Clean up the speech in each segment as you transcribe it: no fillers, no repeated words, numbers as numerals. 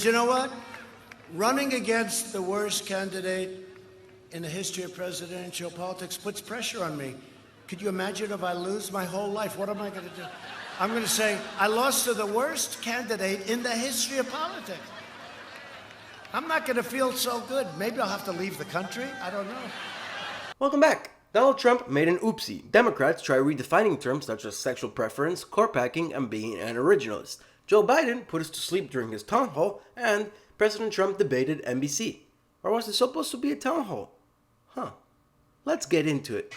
You know what? Running against the worst candidate in the history of presidential politics puts pressure on me. Could you imagine if I lose my whole life? What am I going to do? I'm going to say, I lost to the worst candidate in the history of politics. I'm not going to feel so good. Maybe I'll have to leave the country. I don't know. Welcome back. Donald Trump made an oopsie. Democrats try redefining terms such as sexual preference, court packing, and being an originalist. Joe Biden put us to sleep during his town hall, and President Trump debated NBC. Or was it supposed to be a town hall? Huh. Let's get into it.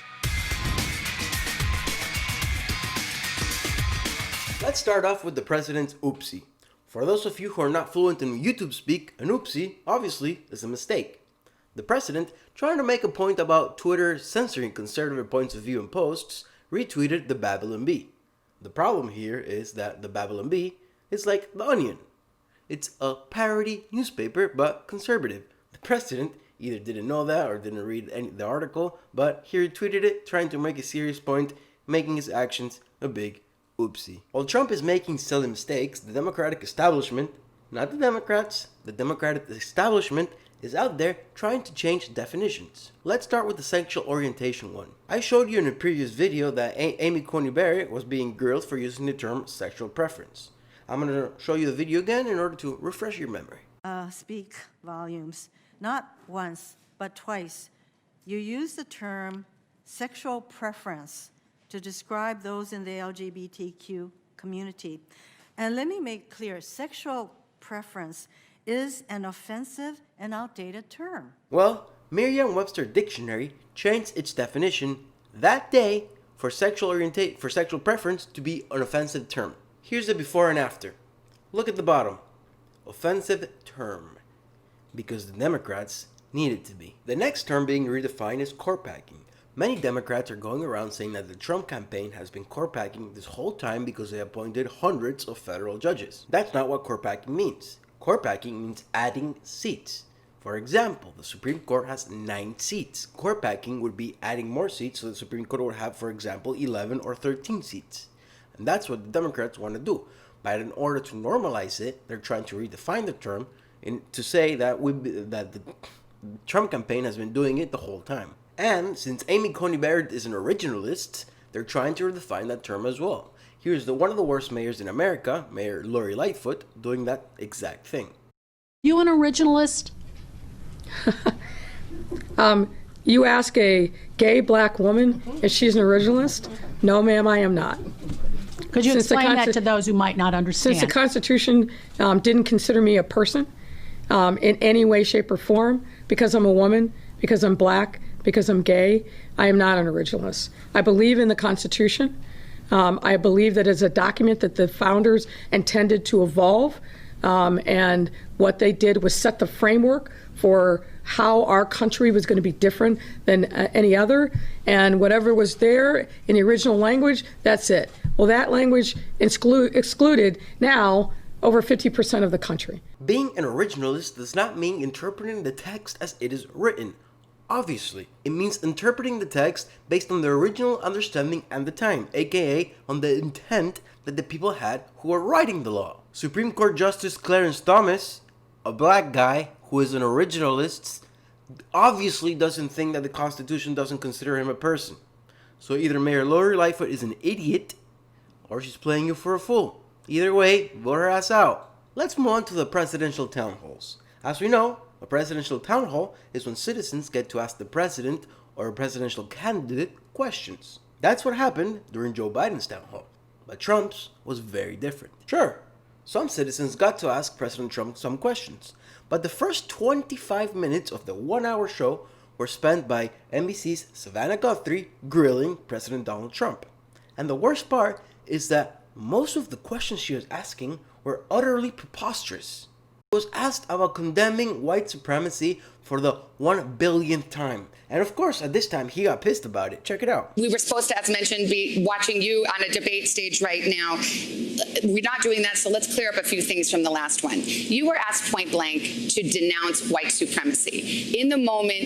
Let's start off with the president's oopsie. For those of you who are not fluent in YouTube speak, an oopsie, obviously, is a mistake. The president, trying to make a point about Twitter censoring conservative points of view and posts, retweeted the Babylon Bee. The problem here is that the Babylon Bee is like The Onion. It's a parody newspaper, but conservative. The president either didn't know that or didn't read the article, but he retweeted it, trying to make a serious point, making his actions a big oopsie. While Trump is making silly mistakes, the Democratic establishment, not the Democrats, the Democratic establishment is out there trying to change definitions. Let's start with the sexual orientation one. I showed you in a previous video that Amy Coney Barrett was being grilled for using the term sexual preference. I'm going to show you the video again in order to refresh your memory. Speak volumes. Not once, but twice. You use the term sexual preference to describe those in the LGBTQ community. And let me make clear, sexual preference is an offensive and outdated term. Well, Meriam Webster Dictionary changed its definition that day for sexual preference to be an offensive term. Here's the before and after. Look at the bottom. Offensive term. Because the Democrats need it to be. The next term being redefined is court packing. Many Democrats are going around saying that the Trump campaign has been court packing this whole time because they appointed hundreds of federal judges. That's not what court packing means. Court packing means adding seats. For example, the Supreme Court has 9 seats. Court packing would be adding more seats, so the Supreme Court would have, for example, 11 or 13 seats. And that's what the Democrats want to do. But in order to normalize it, they're trying to redefine the term to say that the Trump campaign has been doing it the whole time. And since Amy Coney Barrett is an originalist, they're trying to redefine that term as well. Here's one of the worst mayors in America, Mayor Lori Lightfoot, doing that exact thing. You an originalist? You ask a gay black woman if she's an originalist? No, ma'am, I am not. Could you explain that to those who might not understand? Since the Constitution didn't consider me a person in any way, shape, or form, because I'm a woman, because I'm black, because I'm gay, I am not an originalist. I believe in the Constitution. I believe that it's a document that the founders intended to evolve, and what they did was set the framework for how our country was going to be different than any other, and whatever was there in the original language, that's it. Well, that language excluded now over 50% of the country. Being an originalist does not mean interpreting the text as it is written. Obviously, it means interpreting the text based on the original understanding and the time, aka on the intent that the people had who were writing the law. Supreme Court Justice Clarence Thomas, a black guy who is an originalist, obviously doesn't think that the Constitution doesn't consider him a person. So either Mayor Lori Lightfoot is an idiot, or she's playing you for a fool. Either way, vote her ass out. Let's move on to the presidential town halls. As we know, a presidential town hall is when citizens get to ask the president or a presidential candidate questions. That's what happened during Joe Biden's town hall. But Trump's was very different. Sure, some citizens got to ask President Trump some questions, but the first 25 minutes of the 1-hour show were spent by NBC's Savannah Guthrie grilling President Donald Trump. And the worst part is that most of the questions she was asking were utterly preposterous. He was asked about condemning white supremacy for the 1 billionth time. And of course, at this time, he got pissed about it. Check it out. We were supposed to, as mentioned, be watching you on a debate stage right now. We're not doing that, so let's clear up a few things from the last one. You were asked point blank to denounce white supremacy. In the moment,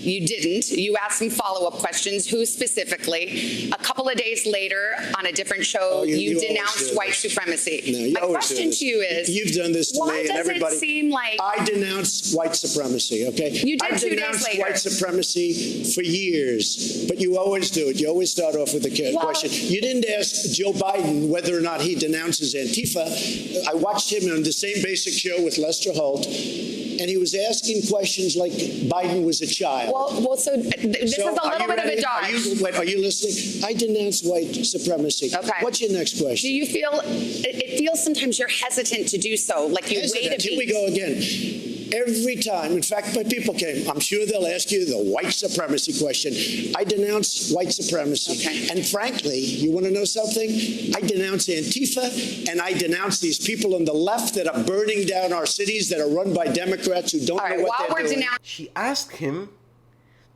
You didn't. You asked some follow-up questions. Who specifically? A couple of days later, on a different show, you denounced white supremacy. My question to you is, you've done this to me and everybody. Why does it seem like I denounced white supremacy? Okay, you did 2 days later. I've denounced white supremacy for years, but you always do it. You always start off with a question. You didn't ask Joe Biden whether or not he denounces Antifa. I watched him on the same basic show with Lester Holt, and he was asking questions like Biden was a child. So this is a little bit of a dodge. Are you listening? I denounce white supremacy. Okay. What's your next question? Do you feel, it feels sometimes you're hesitant to do so, like you wait a beat. Here we go again. Every time, in fact, my people came, I'm sure they'll ask you the white supremacy question. I denounce white supremacy. Okay. And frankly, you want to know something? I denounce Antifa, and I denounce these people on the left that are burning down our cities that are run by Democrats who don't know what they're doing. She asked him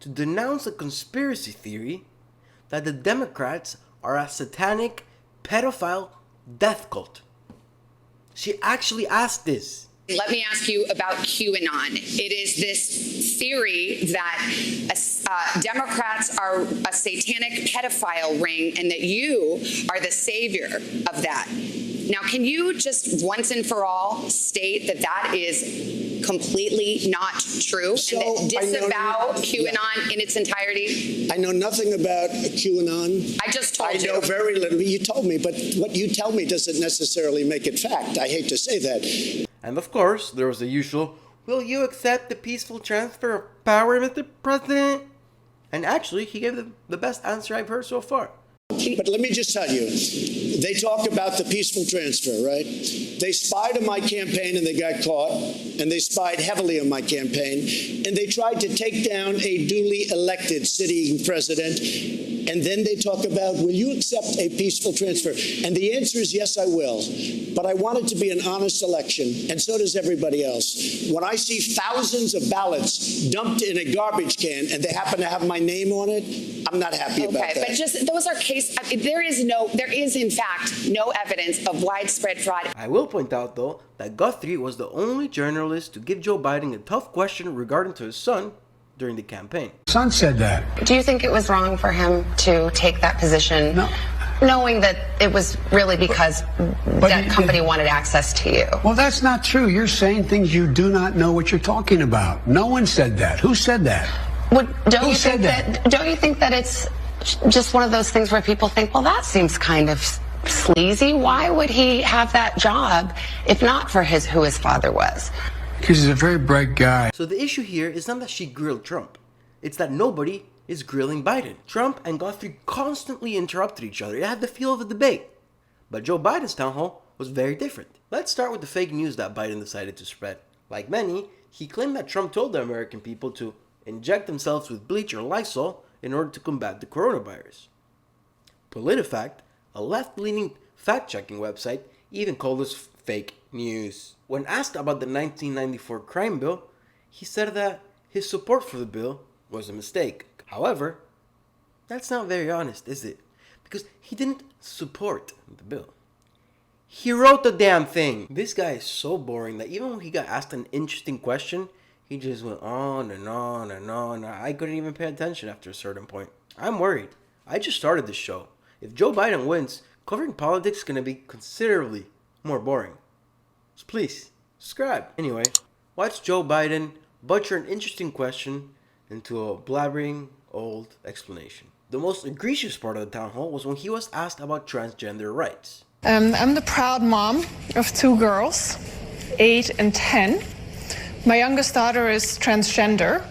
to denounce a conspiracy theory that the Democrats are a satanic, pedophile death cult. She actually asked this. Let me ask you about QAnon. It is this theory that Democrats are a satanic pedophile ring and that you are the savior of that. Now, can you just once and for all state that that is completely not true and disavow QAnon in its entirety? I know nothing about QAnon. I just told you. I know very little. You told me, but what you tell me doesn't necessarily make it fact. I hate to say that. And of course, there was the usual, will you accept the peaceful transfer of power, Mr. President? And actually, he gave the best answer I've heard so far. But let me just tell you, they talk about the peaceful transfer, right? They spied on my campaign and they got caught, and they spied heavily on my campaign, and they tried to take down a duly elected sitting president, and then they talk about, will you accept a peaceful transfer? And the answer is yes, I will. But I want it to be an honest election, and so does everybody else. When I see thousands of ballots dumped in a garbage can and they happen to have my name on it, I'm not happy about that. Okay, but just those are cases. There is in fact no evidence of widespread fraud. I will point out though that Guthrie was the only journalist to give Joe Biden a tough question regarding to his son during the campaign. Son said that. Do you think it was wrong for him to take that position? No. Knowing that it was really because that company wanted access to you? Well, that's not true. You're saying things you do not know what you're talking about. No one said that. Who said that? Don't you think that it's just one of those things where people think, well, that seems kind of sleazy. Why would he have that job if not for who his father was? Because he's a very bright guy. So the issue here is not that she grilled Trump. It's that nobody is grilling Biden. Trump and Guthrie constantly interrupted each other. It had the feel of a debate. But Joe Biden's town hall was very different. Let's start with the fake news that Biden decided to spread. Like many, he claimed that Trump told the American people to inject themselves with bleach or Lysol in order to combat the coronavirus. Politifact, a left-leaning fact-checking website, even called this fake news. When asked about the 1994 crime bill, he said that his support for the bill was a mistake. However, that's not very honest, is it? Because he didn't support the bill. He wrote the damn thing. This guy is so boring that even when he got asked an interesting question, he just went on and on and on. I couldn't even pay attention after a certain point. I'm worried. I just started this show. If Joe Biden wins, covering politics is going to be considerably more boring. So please, subscribe. Anyway, watch Joe Biden butcher an interesting question into a blabbering old explanation. The most egregious part of the town hall was when he was asked about transgender rights. I'm the proud mom of 2 girls, 8 and 10. My youngest daughter is transgender.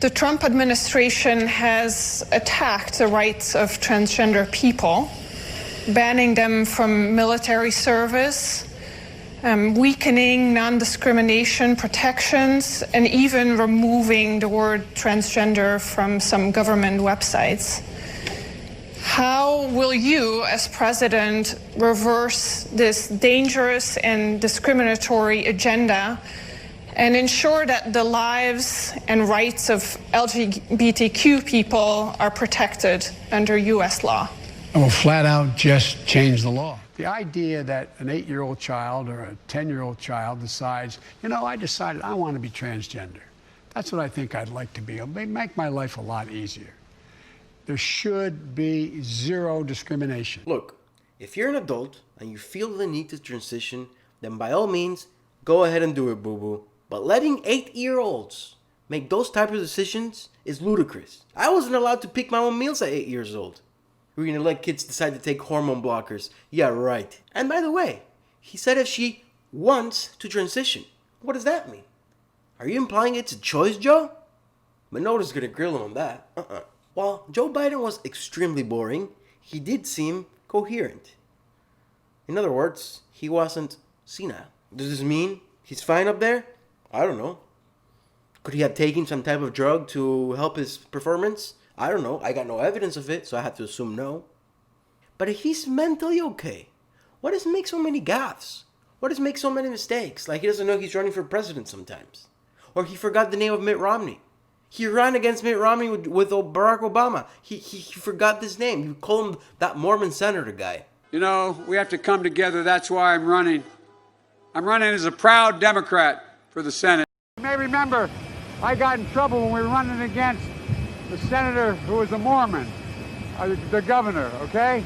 The Trump administration has attacked the rights of transgender people, banning them from military service, weakening non-discrimination protections, and even removing the word transgender from some government websites. How will you, as president, reverse this dangerous and discriminatory agenda and ensure that the lives and rights of LGBTQ people are protected under U.S. law? I will flat out just change the law. The idea that an 8-year-old child or a 10-year-old child decides, I decided I want to be transgender. That's what I think I'd like to be. It'll make my life a lot easier. There should be zero discrimination. Look, if you're an adult and you feel the need to transition, then by all means, go ahead and do it, boo-boo. But letting 8-year-olds make those types of decisions is ludicrous. I wasn't allowed to pick my own meals at 8 years old. We're gonna let kids decide to take hormone blockers. Yeah, right. And by the way, he said if she wants to transition. What does that mean? Are you implying it's a choice, Joe? Minota's gonna grill him on that. While Joe Biden was extremely boring, he did seem coherent. In other words, he wasn't senile. Does this mean he's fine up there? I don't know. Could he have taken some type of drug to help his performance? I don't know. I got no evidence of it, so I have to assume no. But if he's mentally okay, what does make so many gaffes? What does make so many mistakes? Like he doesn't know he's running for president sometimes. Or he forgot the name of Mitt Romney. He ran against Mitt Romney with Barack Obama. He forgot this name. You call him that Mormon senator guy. You know, we have to come together. That's why I'm running. I'm running as a proud Democrat for the Senate. You may remember I got in trouble when we were running against the senator who was a Mormon, the governor, okay?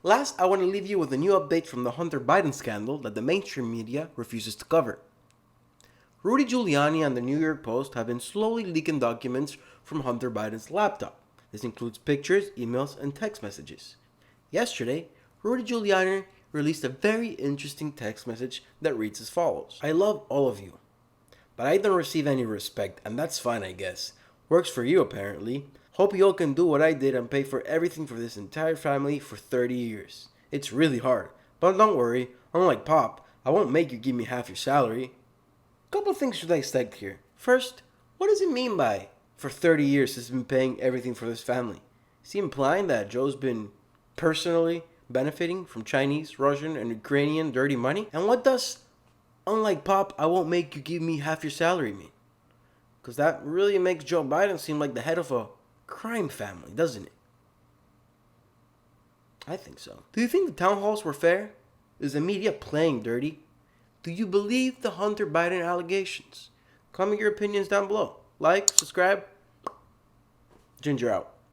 Last, I want to leave you with a new update from the Hunter Biden scandal that the mainstream media refuses to cover. Rudy Giuliani and the New York Post have been slowly leaking documents from Hunter Biden's laptop. This includes pictures, emails, and text messages. Yesterday, Rudy Giuliani released a very interesting text message that reads as follows. I love all of you, but I don't receive any respect, and that's fine, I guess. Works for you, apparently. Hope you all can do what I did and pay for everything for this entire family for 30 years. It's really hard, but don't worry, unlike Pop, I won't make you give me half your salary. Couple things to dissect here. First, what does it mean by for 30 years he's been paying everything for this family? Is he implying that Joe's been personally benefiting from Chinese, Russian, and Ukrainian dirty money? And what does, unlike Pop, I won't make you give me half your salary mean? Because that really makes Joe Biden seem like the head of a crime family, doesn't it? I think so. Do you think the town halls were fair? Is the media playing dirty? Do you believe the Hunter Biden allegations? Comment your opinions down below. Like, subscribe. Ginger out.